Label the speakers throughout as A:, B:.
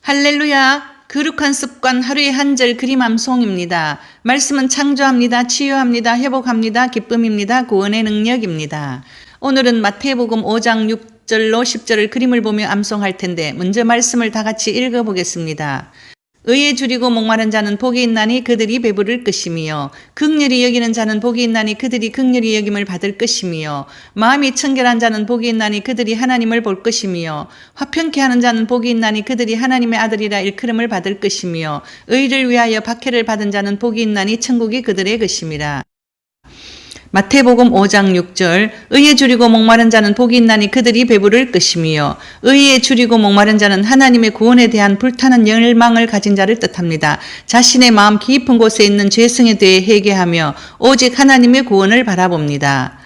A: 할렐루야! 거룩한 습관 하루에 한 절 그림 암송입니다. 말씀은 창조합니다. 치유합니다. 회복합니다. 기쁨입니다. 구원의 능력입니다. 오늘은 마태복음 5장 6절로 10절을 그림을 보며 암송할 텐데 먼저 말씀을 다 같이 읽어보겠습니다. 의에 줄이고 목마른 자는 복이 있나니 그들이 배부를 것이며 긍휼히 여기는 자는 복이 있나니 그들이 긍휼히 여김을 받을 것이며 마음이 청결한 자는 복이 있나니 그들이 하나님을 볼 것이며 화평케 하는 자는 복이 있나니 그들이 하나님의 아들이라 일컬음을 받을 것이며 의를 위하여 박해를 받은 자는 복이 있나니 천국이 그들의 것임이라. 마태복음 5장 6절 의에 줄이고 목마른 자는 복이 있나니 그들이 배부를 것이며 의에 줄이고 목마른 자는 하나님의 구원에 대한 불타는 열망을 가진 자를 뜻합니다. 자신의 마음 깊은 곳에 있는 죄성에 대해 회개하며 오직 하나님의 구원을 바라봅니다.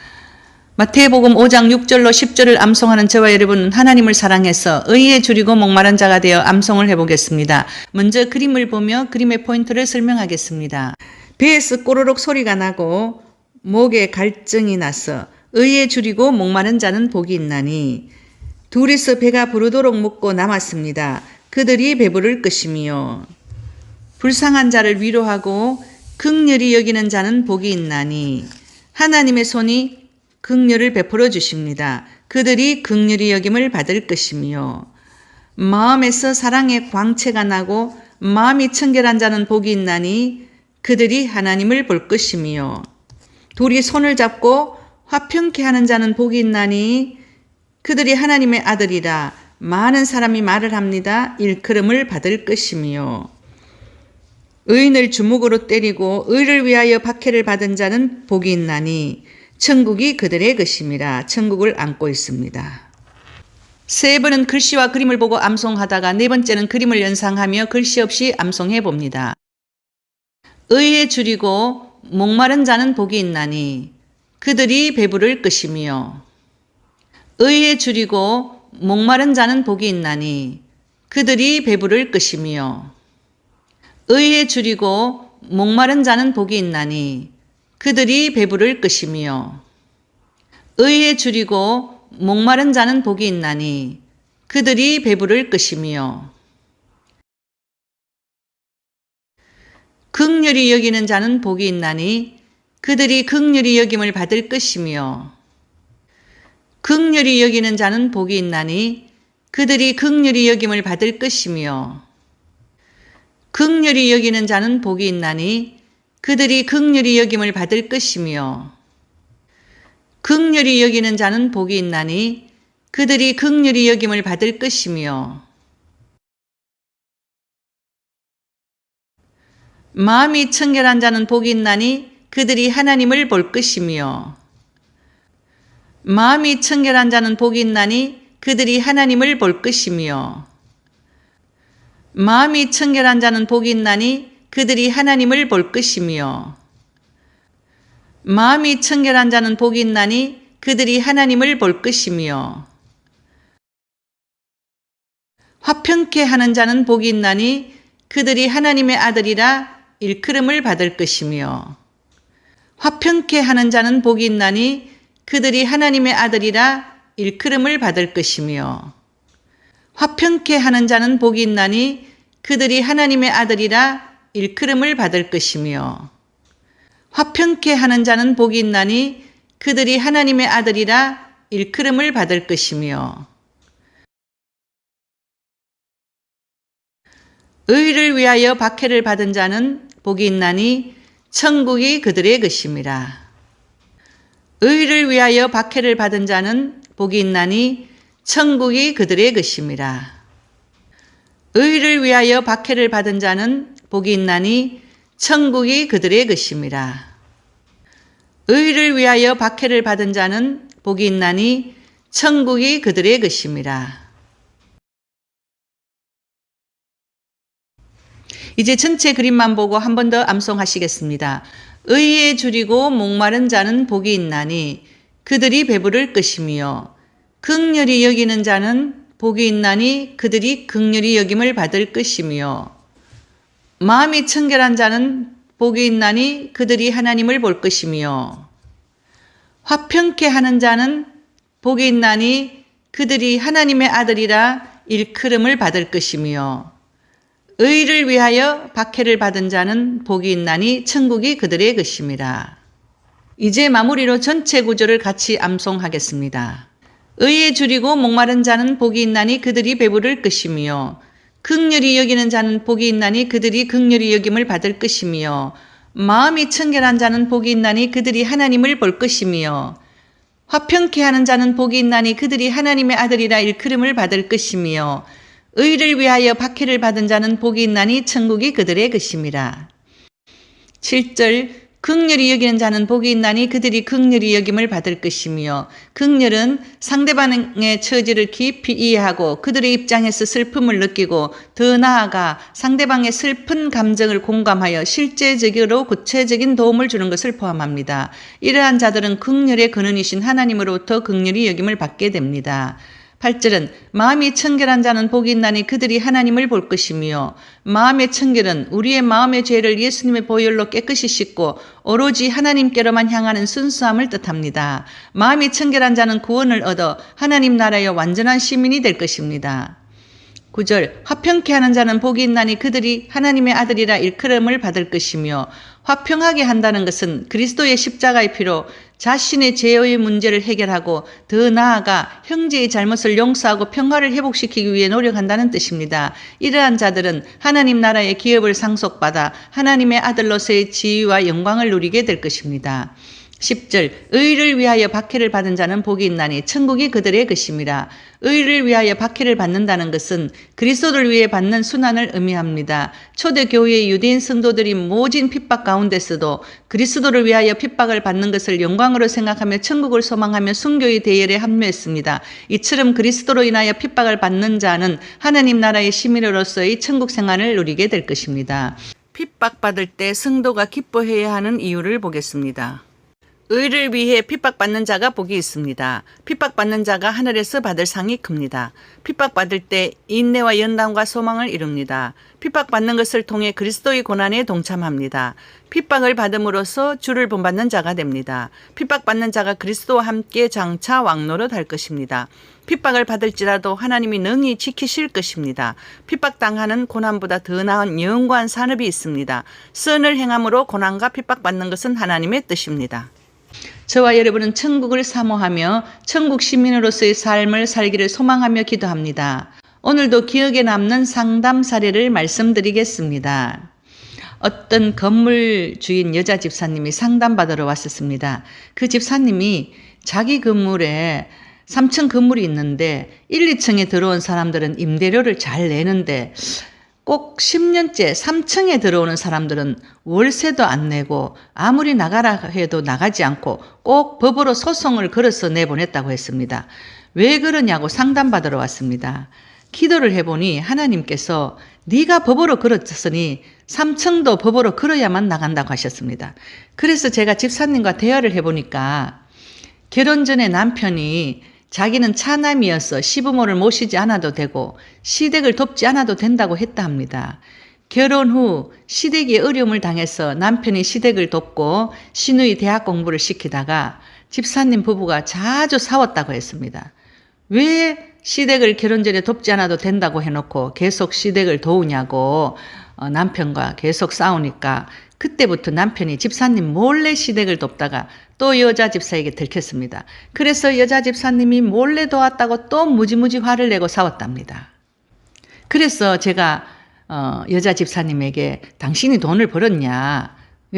A: 마태복음 5장 6절로 10절을 암송하는 저와 여러분은 하나님을 사랑해서 의에 줄이고 목마른 자가 되어 암송을 해보겠습니다. 먼저 그림을 보며 그림의 포인트를 설명하겠습니다. 배에서 꼬르륵 소리가 나고 목에 갈증이 나서 의에 줄이고 목마른 자는 복이 있나니 둘이서 배가 부르도록 먹고 남았습니다. 그들이 배부를 것이며 불쌍한 자를 위로하고 긍휼히 여기는 자는 복이 있나니 하나님의 손이 긍휼을 베풀어 주십니다. 그들이 긍휼히 여김을 받을 것이며 마음에서 사랑의 광채가 나고 마음이 청결한 자는 복이 있나니 그들이 하나님을 볼 것이며 둘이 손을 잡고 화평케 하는 자는 복이 있나니 그들이 하나님의 아들이라 많은 사람이 말을 합니다. 일컬음을 받을 것이며 의인을 주먹으로 때리고 의를 위하여 박해를 받은 자는 복이 있나니 천국이 그들의 것임이라. 천국을 안고 있습니다. 세 번은 글씨와 그림을 보고 암송하다가 네 번째는 그림을 연상하며 글씨 없이 암송해 봅니다. 의에 줄이고 목마른 자는 복이 있나니 그들이 배부를 것이며 의에 줄이고 목마른 자는 복이 있나니 그들이 배부를 것이며 의에 줄이고 목마른 자는 복이 있나니 그들이 배부를 것이며 의에 줄이고 목마른 자는 복이 있나니 그들이 배부를 것이며 긍휼히 여기는 자는 복이 있나니 그들이 긍휼히 여김을 받을 것이며 긍휼히 여기는 자는 복이 있나니 그들이 긍휼히 여김을 받을 것이며 긍휼히 여기는 자는 복이 있나니 그들이 긍휼히 여김을 받을 것이며 긍휼히 여기는 자는 복이 있나니 그들이 긍휼히 여김을 받을 것이며 마음이 청결한 자는 복이 있나니 그들이 하나님을 볼 것이며 마음이 청결한 자는 복이 있나니 그들이 하나님을 볼 것이며 마음이 청결한 자는 복이 있나니 그들이 하나님을 볼 것이며 마음이 청결한 자는 복이 있나니 그들이 하나님을 볼 것이며 화평케 하는 자는 복이 있나니 그들이 하나님의 아들이라 일컬음을 받을 것이며 화평케 하는 자는 복이 있나니 그들이 하나님의 아들이라 일컬음을 받을 것이며 화평케 하는 자는 복이 있나니 그들이 하나님의 아들이라 일컬음을 받을 것이며 화평케 하는 자는 복이 있나니 그들이 하나님의 아들이라 일컬음을 받을 것이며 의를 위하여 박해를 받은 자는 복이 있나니 천국이 그들의 것임이라. 의를 위하여 박해를 받은 자는 복이 있나니 천국이 그들의 것임이라. 의를 위하여 박해를 받은 자는 복이 있나니 천국이 그들의 것임이라. 의를 위하여 박해를 받은 자는 복이 있나니 천국이 그들의 것임이라. 이제 전체 그림만 보고 한 번 더 암송하시겠습니다. 의에 줄이고 목마른 자는 복이 있나니 그들이 배부를 것이며 긍휼히 여기는 자는 복이 있나니 그들이 긍휼히 여김을 받을 것이며 마음이 청결한 자는 복이 있나니 그들이 하나님을 볼 것이며 화평케 하는 자는 복이 있나니 그들이 하나님의 아들이라 일컬음을 받을 것이며 의를 위하여 박해를 받은 자는 복이 있나니 천국이 그들의 것임이라. 이제 마무리로 전체 구조를 같이 암송하겠습니다. 의에 줄이고 목마른 자는 복이 있나니 그들이 배부를 것이며 긍휼히 여기는 자는 복이 있나니 그들이 긍휼히 여김을 받을 것이며 마음이 청결한 자는 복이 있나니 그들이 하나님을 볼 것이며 화평케 하는 자는 복이 있나니 그들이 하나님의 아들이라 일컬음을 받을 것이며 의를 위하여 박해를 받은 자는 복이 있나니 천국이 그들의 것임이라. 7절 긍휼히 여기는 자는 복이 있나니 그들이 긍휼히 여김을 받을 것이며 긍휼은 상대방의 처지를 깊이 이해하고 그들의 입장에서 슬픔을 느끼고 더 나아가 상대방의 슬픈 감정을 공감하여 실제적으로 구체적인 도움을 주는 것을 포함합니다. 이러한 자들은 긍휼의 근원이신 하나님으로부터 긍휼히 여김을 받게 됩니다. 8절은 마음이 청결한 자는 복이 있나니 그들이 하나님을 볼 것이며 마음의 청결은 우리의 마음의 죄를 예수님의 보혈로 깨끗이 씻고 오로지 하나님께로만 향하는 순수함을 뜻합니다. 마음이 청결한 자는 구원을 얻어 하나님 나라의 완전한 시민이 될 것입니다. 9절 화평케 하는 자는 복이 있나니 그들이 하나님의 아들이라 일컬음을 받을 것이며 화평하게 한다는 것은 그리스도의 십자가의 피로 자신의 죄의 문제를 해결하고 더 나아가 형제의 잘못을 용서하고 평화를 회복시키기 위해 노력한다는 뜻입니다. 이러한 자들은 하나님 나라의 기업을 상속받아 하나님의 아들로서의 지위와 영광을 누리게 될 것입니다. 10절 의를 위하여 박해를 받은 자는 복이 있나니 천국이 그들의 것임이라. 의를 위하여 박해를 받는다는 것은 그리스도를 위해 받는 순환을 의미합니다. 초대교회의 유대인 성도들이 모진 핍박 가운데서도 그리스도를 위하여 핍박을 받는 것을 영광으로 생각하며 천국을 소망하며 순교의 대열에 합류했습니다. 이처럼 그리스도로 인하여 핍박을 받는 자는 하나님 나라의 시민으로서의 천국 생활을 누리게 될 것입니다. 핍박받을 때 성도가 기뻐해야 하는 이유를 보겠습니다. 의를 위해 핍박받는 자가 복이 있습니다. 핍박받는 자가 하늘에서 받을 상이 큽니다. 핍박받을 때 인내와 연단과 소망을 이룹니다. 핍박받는 것을 통해 그리스도의 고난에 동참합니다. 핍박을 받음으로써 주를 본받는 자가 됩니다. 핍박받는 자가 그리스도와 함께 장차 왕노릇 할 것입니다. 핍박을 받을지라도 하나님이 능히 지키실 것입니다. 핍박당하는 고난보다 더 나은 영원한 산업이 있습니다. 선을 행함으로 고난과 핍박받는 것은 하나님의 뜻입니다. 저와 여러분은 천국을 사모하며 천국 시민으로서의 삶을 살기를 소망하며 기도합니다. 오늘도 기억에 남는 상담 사례를 말씀드리겠습니다. 어떤 건물 주인 여자 집사님이 상담받으러 왔었습니다. 그 집사님이 자기 건물에 3층 건물이 있는데 1, 2층에 들어온 사람들은 임대료를 잘 내는데 꼭 10년째 3층에 들어오는 사람들은 월세도 안 내고 아무리 나가라 해도 나가지 않고 꼭 법으로 소송을 걸어서 내보냈다고 했습니다. 왜 그러냐고 상담받으러 왔습니다. 기도를 해보니 하나님께서 네가 법으로 걸었으니 3층도 법으로 걸어야만 나간다고 하셨습니다. 그래서 제가 집사님과 대화를 해보니까 결혼 전에 남편이 자기는 차남이어서 시부모를 모시지 않아도 되고 시댁을 돕지 않아도 된다고 했다 합니다. 결혼 후 시댁이 어려움을 당해서 남편이 시댁을 돕고 시누이 대학 공부를 시키다가 집사님 부부가 자주 싸웠다고 했습니다. 왜 시댁을 결혼 전에 돕지 않아도 된다고 해놓고 계속 시댁을 도우냐고 남편과 계속 싸우니까 그때부터 남편이 집사님 몰래 시댁을 돕다가 또 여자 집사에게 들켰습니다. 그래서 여자 집사님이 몰래 도왔다고 또 무지무지 화를 내고 싸웠답니다. 그래서 제가 여자 집사님에게 당신이 돈을 벌었냐?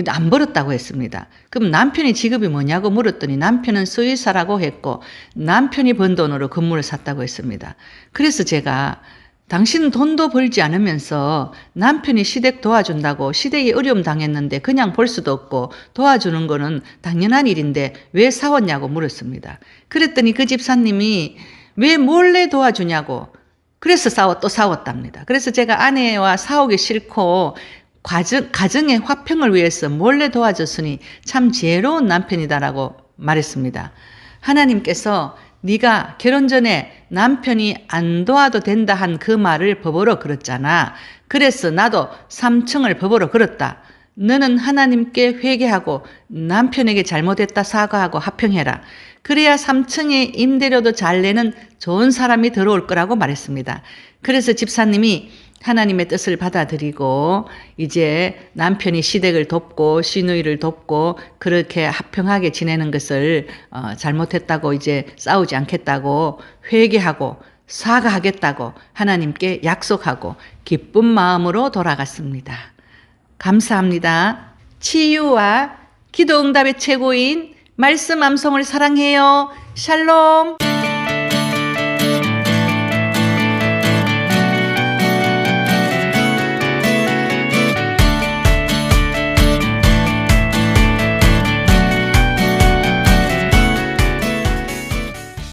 A: 안 벌었다고 했습니다. 그럼 남편의 직업이 뭐냐고 물었더니 남편은 수의사라고 했고 남편이 번 돈으로 건물을 샀다고 했습니다. 그래서 제가 당신은 돈도 벌지 않으면서 남편이 시댁 도와준다고 시댁이 어려움 당했는데 그냥 볼 수도 없고 도와주는 거는 당연한 일인데 왜 싸웠냐고 물었습니다. 그랬더니 그 집사님이 왜 몰래 도와주냐고 그래서 또 싸웠답니다. 그래서 제가 아내와 싸우기 싫고 가정의 화평을 위해서 몰래 도와줬으니 참 지혜로운 남편이다라고 말했습니다. 하나님께서 네가 결혼 전에 남편이 안 도와도 된다 한 그 말을 법으로 걸었잖아. 그래서 나도 3층을 법으로 걸었다. 너는 하나님께 회개하고 남편에게 잘못했다 사과하고 화평해라. 그래야 3층에 임대료도 잘 내는 좋은 사람이 들어올 거라고 말했습니다. 그래서 집사님이 하나님의 뜻을 받아들이고 이제 남편이 시댁을 돕고 시누이를 돕고 그렇게 화평하게 지내는 것을 잘못했다고 이제 싸우지 않겠다고 회개하고 사과하겠다고 하나님께 약속하고 기쁜 마음으로 돌아갔습니다. 감사합니다. 치유와 기도응답의 최고인 말씀 암송을 사랑해요. 샬롬.